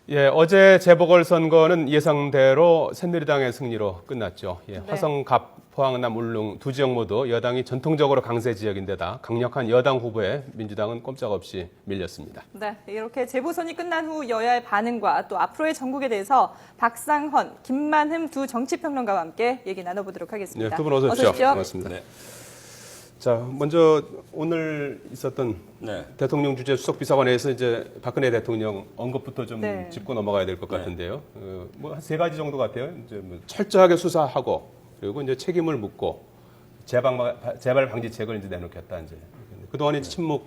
예, 어제 재보궐선거는 예상대로 새누리당의 승리로 끝났죠. 예, 네. 화성, 갑, 포항남, 울릉 두 지역 모두 여당이 전통적으로 강세 지역인데다 강력한 여당 후보에 민주당은 꼼짝없이 밀렸습니다. 네, 이렇게 재보선이 끝난 후 여야의 반응과 또 앞으로의 전국에 대해서 박상헌, 김만흠 두 정치평론가와 함께 얘기 나눠보도록 하겠습니다. 네, 두 분 어서 오십시오. 고맙습니다. 네. 자, 먼저 오늘 있었던 네. 대통령 주재 수석비서관에서 이제 박근혜 대통령 언급부터 좀 네. 짚고 넘어가야 될 것 네. 같은데요. 뭐 한 세 가지 정도 같아요. 이제 뭐 철저하게 수사하고 그리고 이제 책임을 묻고 재발 방지책을 이제 내놓겠다 이제. 그동안의 침묵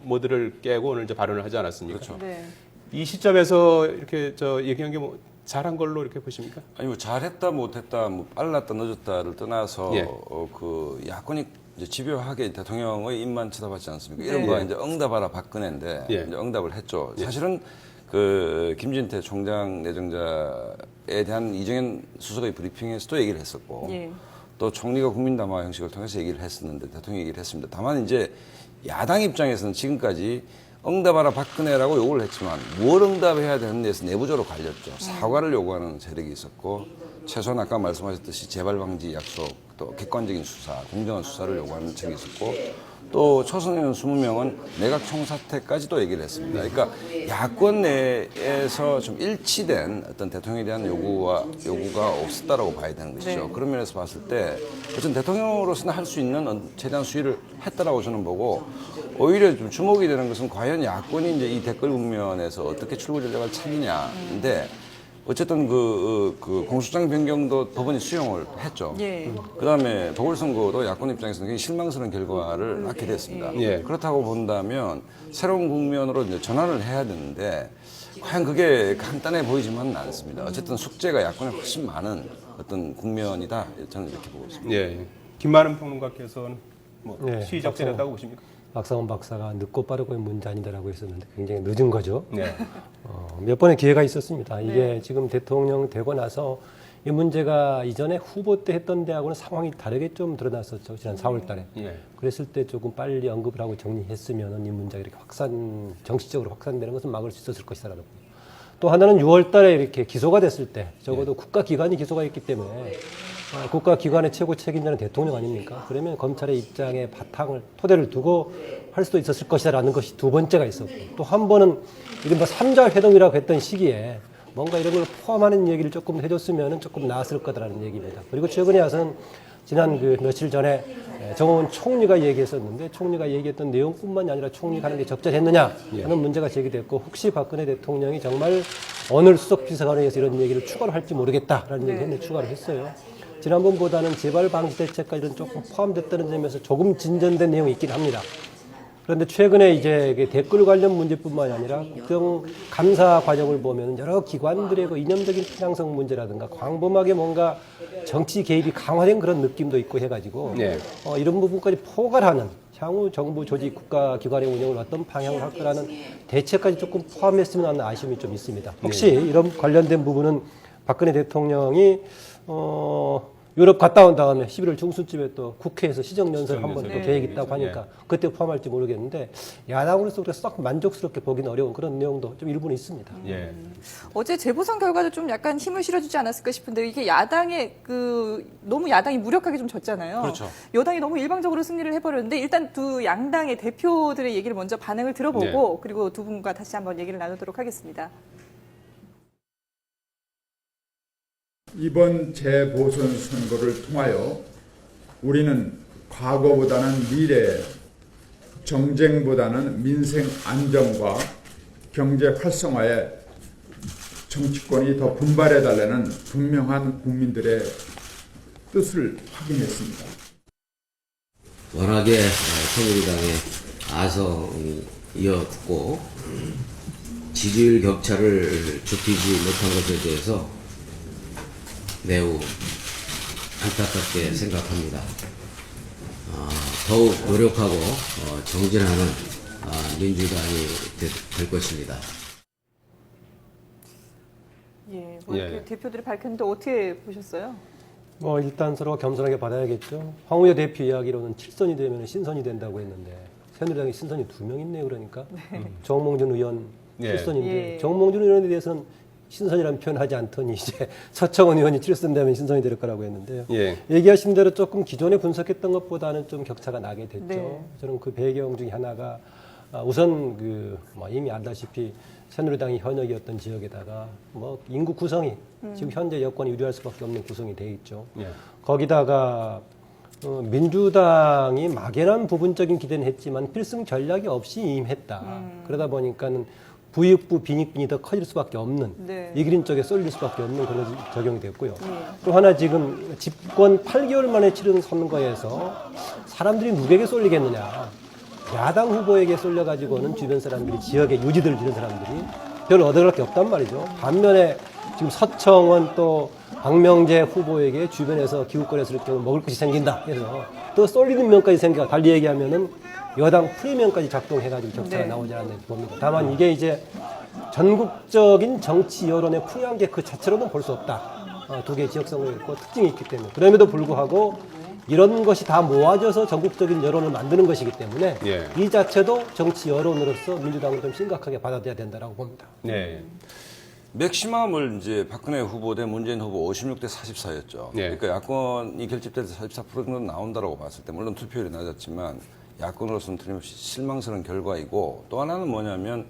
모드를 깨고 오늘 이제 발언을 하지 않았습니까? 그렇죠. 네. 이 시점에서 이렇게 얘기한 게 뭐 잘한 걸로 이렇게 보십니까? 아니 뭐 잘했다 못했다 뭐 빨랐다 늦었다를 떠나서 예. 그 야권이 이제 집요하게 대통령의 입만 쳐다봤지 않습니까? 네. 이른바 이제 응답하라 박근혜인데 예. 이제 응답을 했죠. 사실은 그 김진태 총장 내정자에 대한 이정현 수석의 브리핑에서도 얘기를 했었고 예. 또 총리가 국민담화 형식을 통해서 얘기를 했었는데 대통령이 얘기를 했습니다. 다만 이제 야당 입장에서는 지금까지 응답하라 박근혜라고 요구를 했지만 뭘 응답해야 되는 데서 내부적으로 갈렸죠. 사과를 요구하는 세력이 있었고 최소한 아까 말씀하셨듯이 재발 방지 약속, 또 객관적인 수사, 공정한 수사를 요구하는 책이 있었고 또 초선 의원 20명은 내각 총사퇴까지도 얘기를 했습니다. 그러니까 야권 내에서 좀 일치된 어떤 대통령에 대한 요구가 없었다라고 봐야 되는 것이죠. 네. 그런 면에서 봤을 때 어쨌든 대통령으로서는 할 수 있는 최대한 수위를 했다라고 저는 보고 오히려 좀 주목이 되는 것은 과연 야권이 이제 이 댓글 국면에서 어떻게 출구 전략을 찾느냐인데 어쨌든 그 공수장 변경도 법원이 수용을 했죠. 예. 그다음에 보궐선거도 야권 입장에서는 굉장히 실망스러운 결과를 낳게 됐습니다. 예. 그렇다고 본다면 새로운 국면으로 이제 전환을 해야 되는데 과연 그게 간단해 보이지만은 않습니다. 어쨌든 숙제가 야권에 훨씬 많은 어떤 국면이다. 저는 이렇게 보고 있습니다. 예. 김만흠 평론가께서는 뭐 네, 시적절했다고 보십니까? 박상원 박사가 늦고 빠르고의 문제 아니다라고 했었는데 굉장히 늦은 거죠. 네. 몇 번의 기회가 있었습니다. 이게 지금 대통령 되고 나서 이 문제가 이전에 후보 때 했던 데하고는 상황이 다르게 좀 드러났었죠. 지난 4월 달에. 예. 그랬을 때 조금 빨리 언급을 하고 정리했으면 이 문제가 이렇게 정치적으로 확산되는 것은 막을 수 있었을 것이다라고. 또 하나는 6월 달에 이렇게 기소가 됐을 때 적어도 국가기관이 기소가 있기 때문에 국가기관의 최고 책임자는 대통령 아닙니까? 그러면 검찰의 입장에 토대를 두고 할 수도 있었을 것이다라는 것이 두 번째가 있었고 또 한 번은 이른바 3자 회동이라고 했던 시기에 뭔가 이런 걸 포함하는 얘기를 조금 해줬으면 조금 나았을 거다라는 얘기입니다. 그리고 최근에 와서는 지난 며칠 전에 정호원 총리가 얘기했었는데 총리가 얘기했던 내용뿐만이 아니라 총리가 하는 게 적절했느냐 하는 문제가 제기됐고 혹시 박근혜 대통령이 정말 어느 수석비서관에 의해서 이런 얘기를 추가로 할지 모르겠다라는 얘기를 했는데 추가를 했어요. 지난번보다는 재발 방지 대책까지는 조금 포함됐다는 점에서 조금 진전된 내용이 있긴 합니다. 그런데 최근에 이제 댓글 관련 문제뿐만이 아니라 국정감사 과정을 보면 여러 기관들의 그 이념적인 편향성 문제라든가 광범하게 뭔가 정치 개입이 강화된 그런 느낌도 있고 해가지고 네. 이런 부분까지 포괄하는 향후 정부 조직 국가기관의 운영을 어떤 방향으로 할 거라는 대책까지 조금 포함했으면 하는 아쉬움이 좀 있습니다. 혹시 이런 관련된 부분은 박근혜 대통령이 유럽 갔다 온 다음에 11월 중순쯤에 또 국회에서 시정연설 한번 또 네. 계획 있다고 하니까 그때 포함할지 모르겠는데 야당으로서 그래서 썩 만족스럽게 보기는 어려운 그런 내용도 좀 일부는 있습니다. 예. 어제 재보선 결과도 좀 약간 힘을 실어주지 않았을까 싶은데 이게 야당의 너무 야당이 무력하게 좀 졌잖아요. 그렇죠. 여당이 너무 일방적으로 승리를 해버렸는데 일단 두 양당의 대표들의 얘기를 먼저 반응을 들어보고 그리고 두 분과 다시 한번 얘기를 나누도록 하겠습니다. 이번 재보선 선거를 통하여 우리는 과거보다는 미래, 정쟁보다는 민생 안정과 경제 활성화에 정치권이 더 분발해달라는 분명한 국민들의 뜻을 확인했습니다. 워낙에 새누리당의 아성이었고 지지율 격차를 좁히지 못한 것에 대해서 매우 안타깝게 생각합니다. 더욱 노력하고 정진하는 민주당이 될 것입니다. 예, 예. 대표들이 밝혔는데 어떻게 보셨어요? 일단 서로 겸손하게 받아야겠죠. 황우여 대표 이야기로는 7선이 되면 신선이 된다고 했는데 새누리당에 신선이 2명 있네요. 그러니까 정몽준 의원 예. 7선인데 예. 정몽준 의원에 대해서는 신선이라는 표현하지 않더니 이제 서청원 의원이 출선되면 신선이 될 거라고 했는데요. 예. 얘기하신 대로 조금 기존에 분석했던 것보다는 좀 격차가 나게 됐죠. 네. 저는 그 배경 중에 하나가 우선 이미 알다시피 새누리당이 현역이었던 지역에다가 인구 구성이 지금 현재 여권이 유리할 수밖에 없는 구성이 돼 있죠. 예. 거기다가 민주당이 막연한 부분적인 기대는 했지만 필승 전략이 없이 임했다. 그러다 보니까는 부익부 빈익빈이 더 커질 수밖에 없는 네. 이기린 쪽에 쏠릴 수밖에 없는 그런 적용이 됐고요. 또 하나 지금 집권 8개월 만에 치른 선거에서 사람들이 누구에게 쏠리겠느냐. 야당 후보에게 쏠려가지고는 주변 사람들이 지역에 유지들 주는 사람들이 별 얻어갈 게 없단 말이죠. 반면에 지금 서청원 또 박명재 후보에게 주변에서 기웃거렸을 경우 먹을 것이 생긴다 해서 또 쏠리는 면까지 생겨 달리 얘기하면은 여당 프리미엄까지 작동해가지고 격차가 네. 나오지 않나 봅니다. 다만 이게 이제 전국적인 정치 여론의 풍요한 게 그 자체로는 볼 수 없다. 두 개의 지역성을 있고 특징이 있기 때문에 그럼에도 불구하고 이런 것이 다 모아져서 전국적인 여론을 만드는 것이기 때문에 예. 이 자체도 정치 여론으로서 민주당은 좀 심각하게 받아들여야 된다라고 봅니다. 네. 맥시멈을 이제 박근혜 후보 대 문재인 후보 56대 44였죠. 예. 그러니까 야권이 결집돼서 44% 정도 나온다라고 봤을 때 물론 투표율이 낮았지만 야권으로서는 틀림없이 실망스러운 결과이고 또 하나는 뭐냐면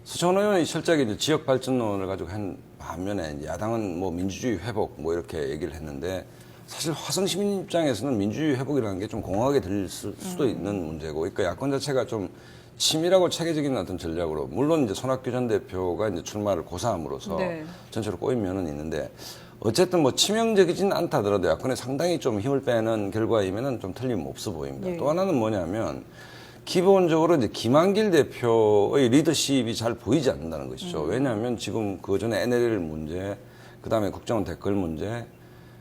서청원 의원이 철저하게 이제 지역 발전론을 가지고 한 반면에 이제 야당은 뭐 민주주의 회복 뭐 이렇게 얘기를 했는데 사실 화성 시민 입장에서는 민주주의 회복이라는 게 좀 공허하게 들릴 수도 있는 문제고 그러니까 야권 자체가 좀 치밀하고 체계적인 어떤 전략으로 물론 이제 손학규 전 대표가 이제 출마를 고사함으로써 네. 전체로 꼬인 면은 있는데 어쨌든 뭐 치명적이진 않다 하더라도 야권에 상당히 좀 힘을 빼는 결과이면은 좀 틀림없어 보입니다. 예. 또 하나는 뭐냐면 기본적으로 이제 김한길 대표의 리더십이 잘 보이지 않는다는 것이죠. 왜냐하면 지금 그 전에 NLL 문제, 그 다음에 국정원 댓글 문제,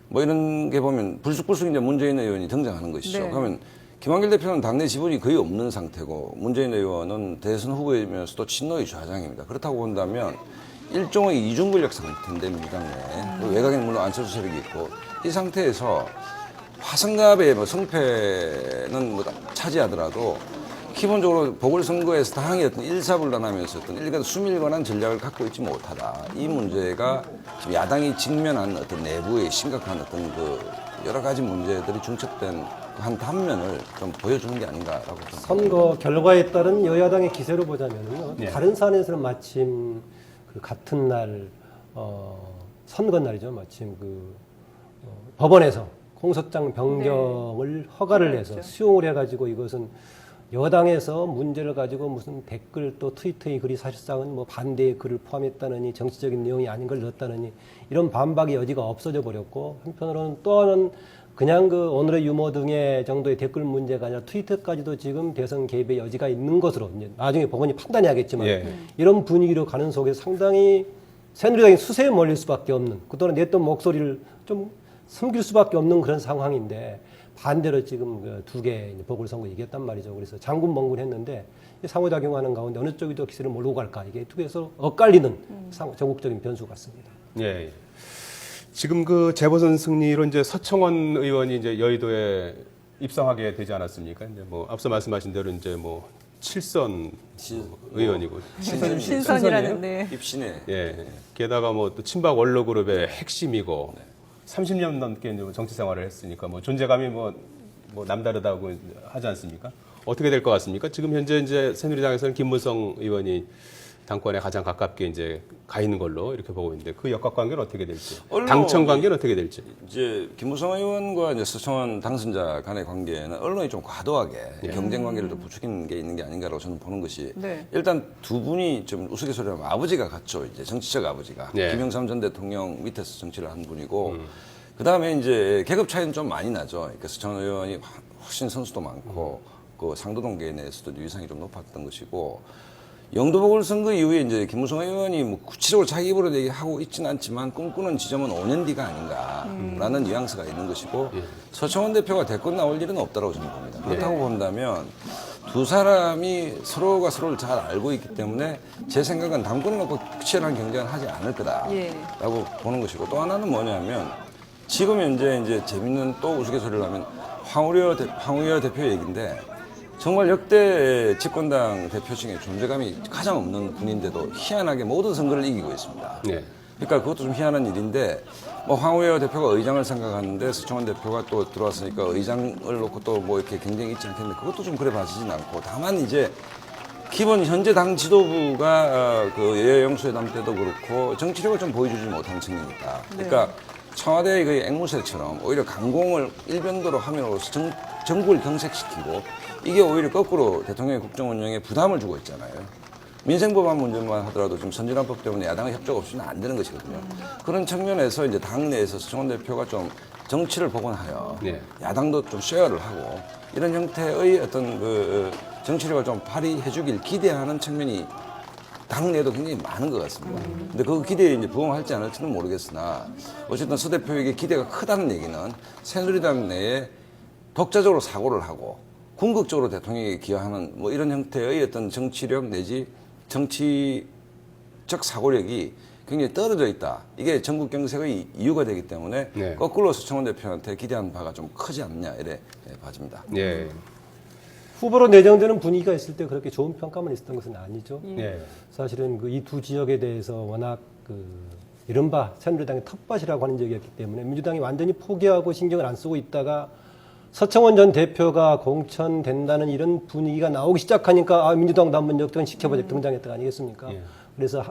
뭐 이런 게 보면 불쑥불쑥 이제 문재인 의원이 등장하는 것이죠. 네. 그러면 김한길 대표는 당내 지분이 거의 없는 상태고 문재인 의원은 대선 후보이면서도 친노의 좌장입니다. 그렇다고 본다면 일종의 이중권력 상태인데 민주당 내에 외곽에는 물론 안철수 세력이 있고 이 상태에서 화성갑의 뭐 성패는 뭐 차지하더라도 기본적으로 보궐선거에서 당이 어떤 일사불란하면서 어떤 일간 수밀관한 전략을 갖고 있지 못하다. 이 문제가 지금 야당이 직면한 어떤 내부의 심각한 어떤 그 여러 가지 문제들이 중첩된 한 단면을 좀 보여주는 게 아닌가라고 좀 선거 결과에 따른 여야당의 기세로 보자면요. 예. 다른 사안에서는 마침 그 같은 날 선거 날이죠. 마침 법원에서 공소장 변경을 허가를 해서 그렇죠. 수용을 해가지고 이것은 여당에서 문제를 가지고 무슨 댓글 또 트위터의 글이 사실상은 뭐 반대의 글을 포함했다느니 정치적인 내용이 아닌 걸 넣었다느니 이런 반박의 여지가 없어져 버렸고 한편으로는 또 하나는 그냥 오늘의 유머 등의 정도의 댓글 문제가 아니라 트위터까지도 지금 대선 개입의 여지가 있는 것으로 이제 나중에 법원이 판단해야겠지만 예. 이런 분위기로 가는 속에서 상당히 새누리당이 수세에 몰릴 수밖에 없는 그동안 냈던 목소리를 좀 숨길 수밖에 없는 그런 상황인데 반대로 지금 두 개 보궐선거 이겼단 말이죠. 그래서 장군멍군 했는데 상호작용하는 가운데 어느 쪽이 더 기세를 몰고 갈까 이게 두 개에서 엇갈리는 전국적인 변수 같습니다. 예. 지금 그 재보선 승리로 이제 서청원 의원이 이제 여의도에 입성하게 되지 않았습니까? 이제 뭐 앞서 말씀하신 대로 이제 뭐 7선 의원이고 신선이라는 네. 입신에 예. 게다가 뭐 또 친박 원로 그룹의 핵심이고 30년 넘게 이제 정치 생활을 했으니까 뭐 존재감이 뭐 남다르다고 하지 않습니까? 어떻게 될 것 같습니까? 지금 현재 이제 새누리당에서는 김무성 의원이 당권에 가장 가깝게 이제 가 있는 걸로 이렇게 보고 있는데 그 역학 관계는 어떻게 될지, 당청 관계는 어떻게 될지. 이제 김무성 의원과 이제 서청원 당선자 간의 관계는 언론이 좀 과도하게 경쟁 관계를 좀 부추기는 게 있는 게 아닌가라고 저는 보는 것이 네. 일단 두 분이 좀 우스갯소리하면 아버지가 같죠. 이제 정치적 아버지가 네. 김영삼 전 대통령 밑에서 정치를 한 분이고 그 다음에 이제 계급 차이는 좀 많이 나죠. 그러니까 서청원 의원이 훨씬 선수도 많고 그 상도동계 내에서도 위상이 좀 높았던 것이고. 영도 보궐선거 이후에 이제 김무성 의원이 뭐 구체적으로 자기 입으로 얘기하고 있지는 않지만 꿈꾸는 지점은 5년 뒤가 아닌가라는 뉘앙스가 있는 것이고 서청원 대표가 대권 나올 일은 없다고 저는 봅니다. 그렇다고 본다면 두 사람이 서로가 서로를 잘 알고 있기 때문에 제 생각은 당권을 놓고 치열한 경쟁을 하지 않을 거다라고 보는 것이고 또 하나는 뭐냐면 지금 현재 이제 재밌는 또 우스갯소리를 하면 황우여 대표 얘기인데 정말 역대 집권당 대표 중에 존재감이 가장 없는 분인데도 희한하게 모든 선거를 이기고 있습니다. 네. 그러니까 그것도 좀 희한한 일인데 뭐 황우여 대표가 의장을 생각하는데 서청원 대표가 또 들어왔으니까 의장을 놓고 또 뭐 이렇게 경쟁이 있지 않겠는데 그것도 좀 그래 봐지진 않고 다만 이제 기본 현재 당 지도부가 그 여야 영수회담 때도 그렇고 정치력을 좀 보여주지 못한 측면이 있다. 그러니까 청와대의 그 앵무새처럼 오히려 강공을 일변도로 함으로써 정국을 경색시키고 이게 오히려 거꾸로 대통령의 국정 운영에 부담을 주고 있잖아요. 민생법안 문제만 하더라도 지금 선진화법 때문에 야당의 협조 없이는 안 되는 것이거든요. 그런 측면에서 이제 당내에서 서청원 대표가 좀 정치를 복원하여 네. 야당도 좀 쉐어를 하고 이런 형태의 어떤 그 정치력을 좀 발휘해주길 기대하는 측면이 당내에도 굉장히 많은 것 같습니다. 근데 그 기대에 이제 부응할지 안 할지는 모르겠으나 어쨌든 서 대표에게 기대가 크다는 얘기는 새누리당 내에 독자적으로 사고를 하고 궁극적으로 대통령에게 기여하는 뭐 이런 형태의 어떤 정치력 내지 정치적 사고력이 굉장히 떨어져 있다. 이게 전국 경색의 이유가 되기 때문에 네. 거꾸로 서청원 대표한테 기대한 바가 좀 크지 않냐 이래 봐집니다. 예. 후보로 내정되는 분위기가 있을 때 그렇게 좋은 평가만 있었던 것은 아니죠. 예. 사실은 그 이 두 지역에 대해서 워낙 그 이른바 새누리당의 텃밭이라고 하는 지역이었기 때문에 민주당이 완전히 포기하고 신경을 안 쓰고 있다가 서청원 전 대표가 공천된다는 이런 분위기가 나오기 시작하니까 아, 민주당도 한번 역전 시켜보자 등장했던 거 아니겠습니까? 예. 그래서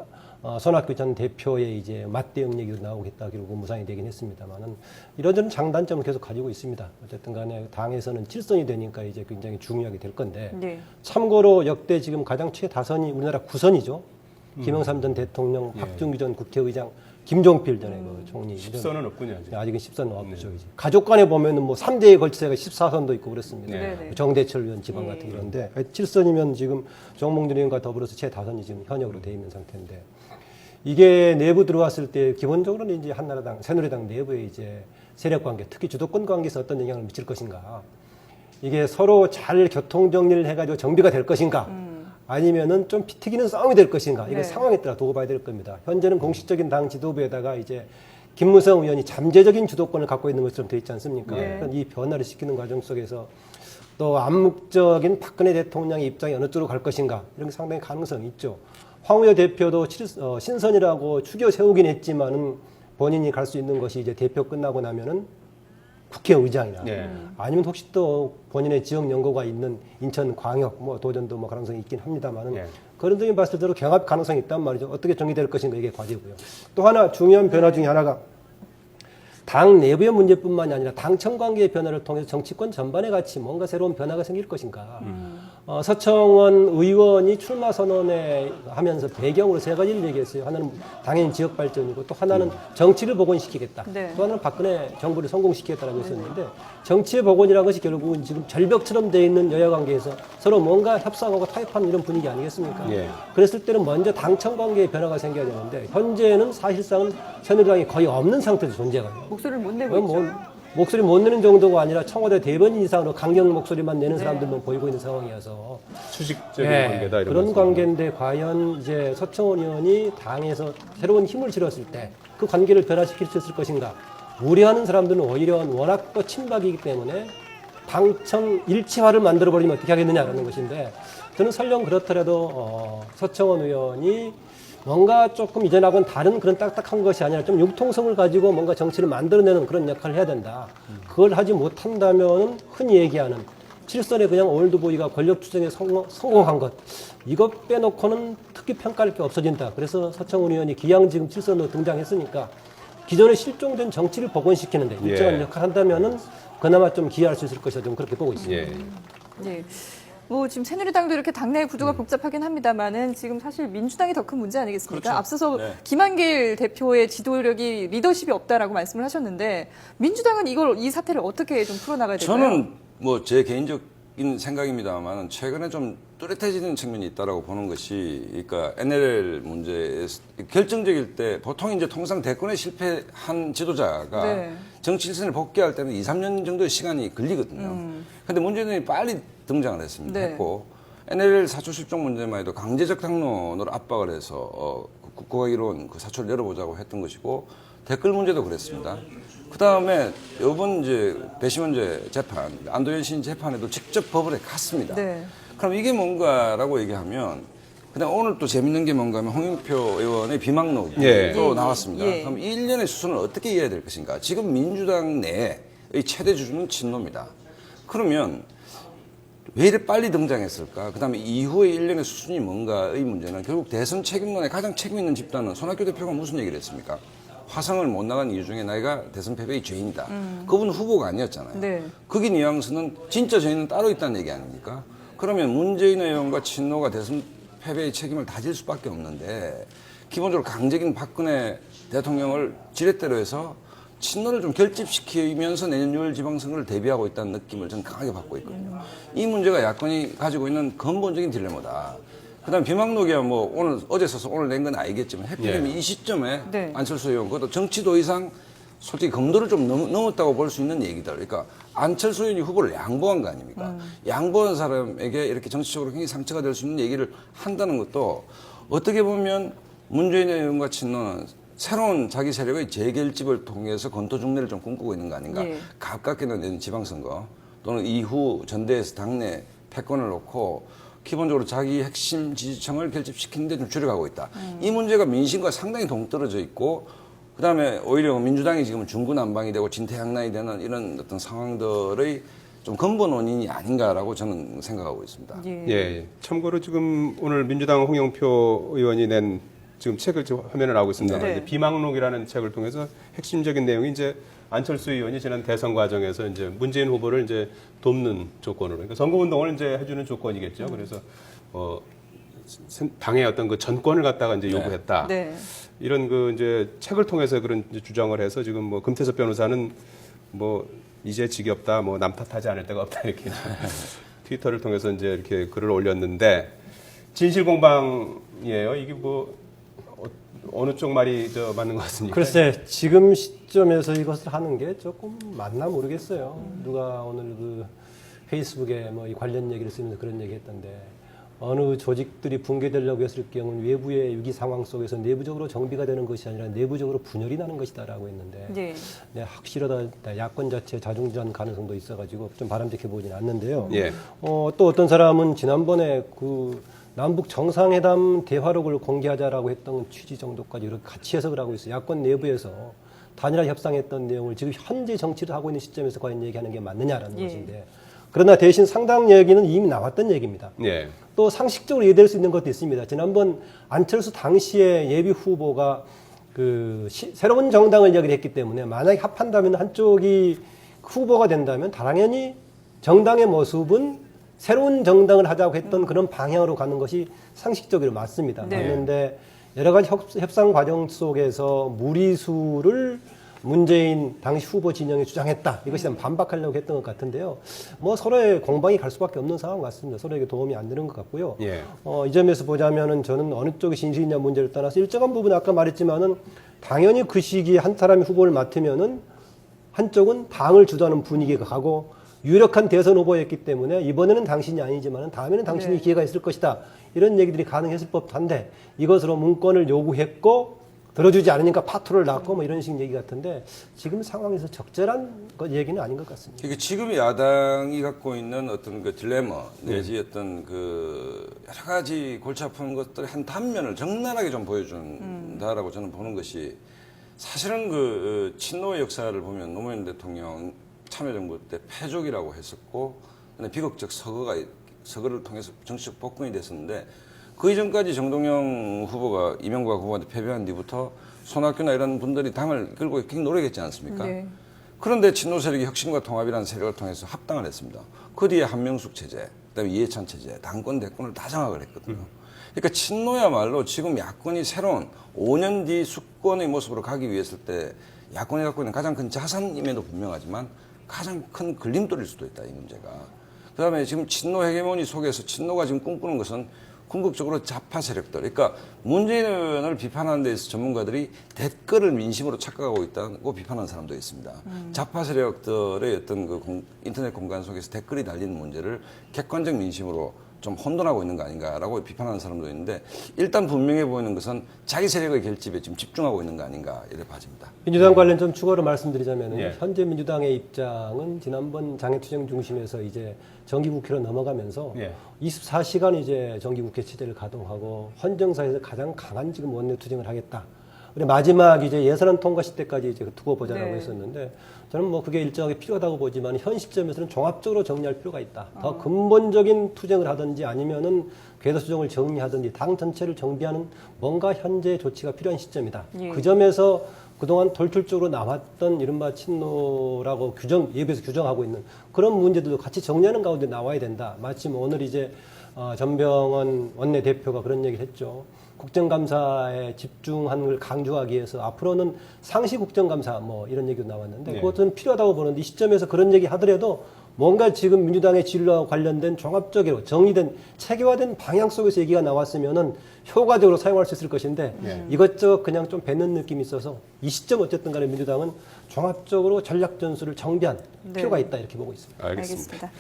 손학규 전 대표의 이제 맞대응 얘기도 나오겠다 그리고 무상이 되긴 했습니다만은 이런저런 장단점을 계속 가지고 있습니다. 어쨌든 간에 당에서는 7선이 되니까 이제 굉장히 중요하게 될 건데 네. 참고로 역대 지금 가장 최다선이 우리나라 9선이죠. 김영삼 전 대통령, 박준규 전 국회의장, 김종필 전에 그 총리. 10선은 없군요. 아직. 아직은 10선은 없죠. 이제. 가족 간에 보면은 뭐 3대에 걸쳐서 14선도 있고 그렇습니다. 네. 정대철 의원 지방 같은 이런데 7선이면 지금 정몽준 의원과 더불어서 최다선이 지금 현역으로 돼 있는 상태인데 이게 내부 들어왔을 때 기본적으로는 이제 한나라당, 새누리당 내부의 이제 세력 관계, 특히 주도권 관계에서 어떤 영향을 미칠 것인가. 이게 서로 잘 교통 정리를 해가지고 정비가 될 것인가. 아니면은 좀 피 튀기는 싸움이 될 것인가. 이건 네. 상황에 따라 두고 봐야 될 겁니다. 현재는 공식적인 당 지도부에다가 이제 김무성 의원이 잠재적인 주도권을 갖고 있는 것처럼 돼 있지 않습니까? 네. 그런 이 변화를 시키는 과정 속에서 또 암묵적인 박근혜 대통령의 입장이 어느 쪽으로 갈 것인가. 이런 게 상당히 가능성이 있죠. 황우여 대표도 신선이라고 추겨 세우긴 했지만은 본인이 갈 수 있는 것이 이제 대표 끝나고 나면은 국회의장이나 네. 아니면 혹시 또 본인의 지역 연고가 있는 인천 광역 뭐 도전도 뭐 가능성이 있긴 합니다만은 네. 그런 점이 봤을 때도 경합 가능성이 있단 말이죠. 어떻게 정리될 것인가 이게 과제고요. 또 하나 중요한 변화 중에 하나가 당 내부의 문제뿐만이 아니라 당청 관계의 변화를 통해서 정치권 전반에 같이 뭔가 새로운 변화가 생길 것인가. 서청원 의원이 출마 선언에 하면서 배경으로 세 가지를 얘기했어요. 하나는 당연히 지역 발전이고 또 하나는 정치를 복원시키겠다. 네. 또 하나는 박근혜 정부를 성공시키겠다라고 했었는데 정치의 복원이라는 것이 결국은 지금 절벽처럼 돼 있는 여야 관계에서 서로 뭔가 협상하고 타협하는 이런 분위기 아니겠습니까? 예. 그랬을 때는 먼저 당청 관계의 변화가 생겨야 되는데 현재는 사실상은 새누리당이 거의 없는 상태에서 존재해요. 목소리를 못 내고 뭐, 있죠. 목소리 못 내는 정도가 아니라 청와대 대변인 이상으로 강경 목소리만 내는 사람들만 보이고 있는 상황이어서 수직적인 예, 관계다 이런 그런 말씀이죠. 관계인데 과연 이제 서청원 의원이 당에서 새로운 힘을 실었을 때 그 관계를 변화시킬 수 있을 것인가 우려하는 사람들은 오히려 워낙 또 친박이기 때문에 당청 일치화를 만들어버리면 어떻게 하겠느냐라는 것인데 저는 설령 그렇더라도 서청원 의원이 뭔가 조금 이전하고는 다른 그런 딱딱한 것이 아니라 좀 융통성을 가지고 뭔가 정치를 만들어내는 그런 역할을 해야 된다. 그걸 하지 못한다면 흔히 얘기하는 7선에 그냥 올드보이가 권력 투쟁에 성공한 것. 이것 빼놓고는 특히 평가할 게 없어진다. 그래서 서청원 의원이 기양 지금 7선으로 등장했으니까 기존에 실종된 정치를 복원시키는데 일정한 역할을 한다면은 그나마 좀 기여할 수 있을 것이다. 좀 그렇게 보고 있습니다. 예. 네. 뭐 지금 새누리당도 이렇게 당내 구조가 복잡하긴 합니다만은 지금 사실 민주당이 더 큰 문제 아니겠습니까? 그렇죠. 앞서서 네. 김한길 대표의 지도력이 리더십이 없다라고 말씀을 하셨는데 민주당은 이 사태를 어떻게 좀 풀어나가야 될까요? 저는 뭐 제 개인적인 생각입니다만 최근에 좀 뚜렷해지는 측면이 있다라고 보는 것이 그러니까 NLL 문제 결정적일 때 보통 이제 통상 대권에 실패한 지도자가 네. 정치 일선을 복귀할 때는 2, 3년 정도의 시간이 걸리거든요. 근데 문재인이 빨리 등장을 했습니다. 네. 했고 NLL 사초 실종 문제만 해도 강제적 당론으로 압박을 해서 국고가 이룬 그 사초를 열어보자고 했던 것이고 댓글 문제도 그랬습니다. 그 다음에 이번 이제 배심원제 재판, 안도현 시인 재판에도 직접 법원에 갔습니다. 네. 그럼 이게 뭔가라고 얘기하면 그다음 오늘 또 재밌는 게 뭔가 하면 홍영표 의원의 비망록이 예. 또 나왔습니다. 예. 그럼 일련의 수순을 어떻게 이해해야 될 것인가? 지금 민주당 내의 최대 주주는 친노입니다. 그러면 왜 이렇게 빨리 등장했을까? 그다음에 이후의 일련의 수순이 뭔가의 문제는 결국 대선 책임론에 가장 책임 있는 집단은 손학규 대표가 무슨 얘기를 했습니까? 화성을 못 나간 이유 중에 나이가 대선 패배의 죄인이다. 그분은 후보가 아니었잖아요. 네. 거기 뉘앙스는 진짜 죄인은 따로 있다는 얘기 아닙니까? 그러면 문재인 의원과 친노가 대선 패배의 책임을 다질 수밖에 없는데 기본적으로 강적인 박근혜 대통령을 지렛대로 해서 친노를 좀 결집시키면서 내년 6월 지방선거를 대비하고 있다는 느낌을 저는 강하게 받고 있거든요. 이 문제가 야권이 가지고 있는 근본적인 딜레마다. 그다음 비망록이야 뭐 오늘 어제 써서 오늘 낸 건 알겠지만 해필이면 이 시점에 네. 안철수 의원 그것도 정치도 이상 솔직히 검도를 좀 넘었다고 볼 수 있는 얘기들. 그러니까 안철수 의원이 후보를 양보한 거 아닙니까? 양보한 사람에게 이렇게 정치적으로 굉장히 상처가 될 수 있는 얘기를 한다는 것도 어떻게 보면 문재인 의원과 친노는 새로운 자기 세력의 재결집을 통해서 건토중례를 좀 꿈꾸고 있는 거 아닌가. 예. 가깝게는 내년 지방선거 또는 이후 전대에서 당내 패권을 놓고 기본적으로 자기 핵심 지지층을 결집시키는 데 좀 주력하고 있다. 이 문제가 민심과 상당히 동떨어져 있고 그다음에 오히려 민주당이 지금 중구난방이 되고 진퇴양난이 되는 이런 어떤 상황들의 좀 근본 원인이 아닌가라고 저는 생각하고 있습니다. 예. 예. 참고로 지금 오늘 민주당 홍영표 의원이 낸 지금 책을 지금 화면에 나오고 있습니다만 네. 이제 비망록이라는 책을 통해서 핵심적인 내용이 이제 안철수 의원이 지난 대선 과정에서 이제 문재인 후보를 이제 돕는 조건으로, 그러니까 선거운동을 이제 해주는 조건이겠죠. 그래서 당의 어떤 그 전권을 갖다가 이제 요구했다. 네. 이런 그 이제 책을 통해서 그런 이제 주장을 해서 지금 뭐 금태섭 변호사는 뭐 이제 지겹다, 뭐 남 탓하지 않을 데가 없다 이렇게 트위터를 통해서 이제 이렇게 글을 올렸는데 진실 공방이에요. 이게 뭐 어느 쪽 말이 맞는 것 같습니까? 글쎄 지금 시점에서 이것을 하는 게 조금 맞나 모르겠어요. 누가 오늘 그 페이스북에 뭐 이 관련 얘기를 쓰면서 그런 얘기했던데 어느 조직들이 붕괴되려고 했을 경우는 외부의 위기 상황 속에서 내부적으로 정비가 되는 것이 아니라 내부적으로 분열이 나는 것이다라고 했는데 네. 네, 확실하다 야권 자체 자중지한 가능성도 있어가지고 좀 바람직해 보이진 않는데요. 예. 또 어떤 사람은 지난번에 그 남북 정상회담 대화록을 공개하자라고 했던 취지 정도까지 이렇게 같이 해석을 하고 있어요. 야권 내부에서 단일화 협상했던 내용을 지금 현재 정치를 하고 있는 시점에서 과연 얘기하는 게 맞느냐라는 예. 것인데 그러나 대신 상당 얘기는 이미 나왔던 얘기입니다. 예. 또 상식적으로 이해될 수 있는 것도 있습니다. 지난번 안철수 당시에 예비 후보가 그 새로운 정당을 이야기를 했기 때문에 만약에 합한다면 한쪽이 후보가 된다면 당연히 정당의 모습은 새로운 정당을 하자고 했던 그런 방향으로 가는 것이 상식적으로 맞습니다. 네. 맞는데 여러 가지 협상 과정 속에서 무리수를 문재인 당시 후보 진영이 주장했다. 이것이 반박하려고 했던 것 같은데요. 뭐 서로의 공방이 갈 수밖에 없는 상황 같습니다. 서로에게 도움이 안 되는 것 같고요. 예. 이 점에서 보자면은 저는 어느 쪽이 진실이냐 문제를 떠나서 일정한 부분 아까 말했지만은 당연히 그 시기에 한 사람이 후보를 맡으면은 한쪽은 당을 주도하는 분위기가 가고 유력한 대선 후보였기 때문에 이번에는 당신이 아니지만 다음에는 당신이 네. 기회가 있을 것이다. 이런 얘기들이 가능했을 법한데 이것으로 문건을 요구했고 들어주지 않으니까 파토를 났고 뭐 이런 식 얘기 같은데 지금 상황에서 적절한 얘기는 아닌 것 같습니다. 이게 지금 야당이 갖고 있는 어떤 그 딜레마 내지 어떤 그 여러 가지 골치 아픈 것들의 한 단면을 적나라하게 좀 보여준다라고 저는 보는 것이 사실은 그 친노의 역사를 보면 노무현 대통령 참여정부 때 패족이라고 했었고 비극적 서거를 통해서 정치적 복근이 됐었는데 그 이전까지 정동영 후보가 이명박 후보한테 패배한 뒤부터 손학규나 이런 분들이 당을 끌고 굉장히 노력했지 않습니까? 네. 그런데 친노 세력이 혁신과 통합이라는 세력을 통해서 합당을 했습니다. 그 뒤에 한명숙 체제, 그다음에 이해찬 체제, 당권 대권을 다 장악을 했거든요. 그러니까 친노야말로 지금 야권이 새로운 5년 뒤 수권의 모습으로 가기 위해서 때 야권이 갖고 있는 가장 큰 자산임에도 분명하지만 가장 큰 걸림돌일 수도 있다, 이 문제가. 그다음에 지금 친노 헤게모니 속에서 친노가 지금 꿈꾸는 것은 궁극적으로 좌파 세력들, 그러니까 문재인 의원을 비판하는 데서 전문가들이 댓글을 민심으로 착각하고 있다고 비판하는 사람도 있습니다. 좌파 세력들의 어떤 그 인터넷 공간 속에서 댓글이 달리는 문제를 객관적 민심으로 좀 혼돈하고 있는 거 아닌가라고 비판하는 사람도 있는데 일단 분명해 보이는 것은 자기 세력의 결집에 지금 집중하고 있는 거 아닌가 이렇게 봐집니다. 민주당 관련 좀 추가로 말씀드리자면 예. 현재 민주당의 입장은 지난번 장애투쟁 중심에서 이제 정기국회로 넘어가면서 예. 24시간 이제 정기국회 체제를 가동하고 헌정사에서 가장 강한 지금 원내 투쟁을 하겠다. 우리 마지막 이제 예산안 통과시 때까지 이제 두고 보자라고 네. 했었는데 저는 뭐 그게 일정하게 필요하다고 보지만 현 시점에서는 종합적으로 정리할 필요가 있다. 더 근본적인 투쟁을 하든지 아니면은 궤도 수정을 정리하든지 당 전체를 정비하는 뭔가 현재 조치가 필요한 시점이다. 예. 그 점에서 그동안 돌출적으로 나왔던 이른바 친노라고 예비에서 규정하고 있는 그런 문제들도 같이 정리하는 가운데 나와야 된다. 마침 오늘 이제 전병헌 원내대표가 그런 얘기를 했죠. 국정감사에 집중하는 걸 강조하기 위해서 앞으로는 상시 국정감사 뭐 이런 얘기도 나왔는데 네. 그것은 필요하다고 보는데 이 시점에서 그런 얘기 하더라도 뭔가 지금 민주당의 진로와 관련된 종합적으로 정리된 체계화된 방향 속에서 얘기가 나왔으면은 효과적으로 사용할 수 있을 것인데 이것저것 그냥 좀 뱉는 느낌이 있어서 이 시점 어쨌든 간에 민주당은 종합적으로 전략 전술을 정비한 네. 필요가 있다 이렇게 보고 있습니다. 알겠습니다.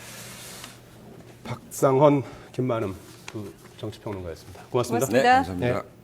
박상헌, 김만흠 두 정치평론가였습니다. 고맙습니다. 고맙습니다. 네, 감사합니다. 네.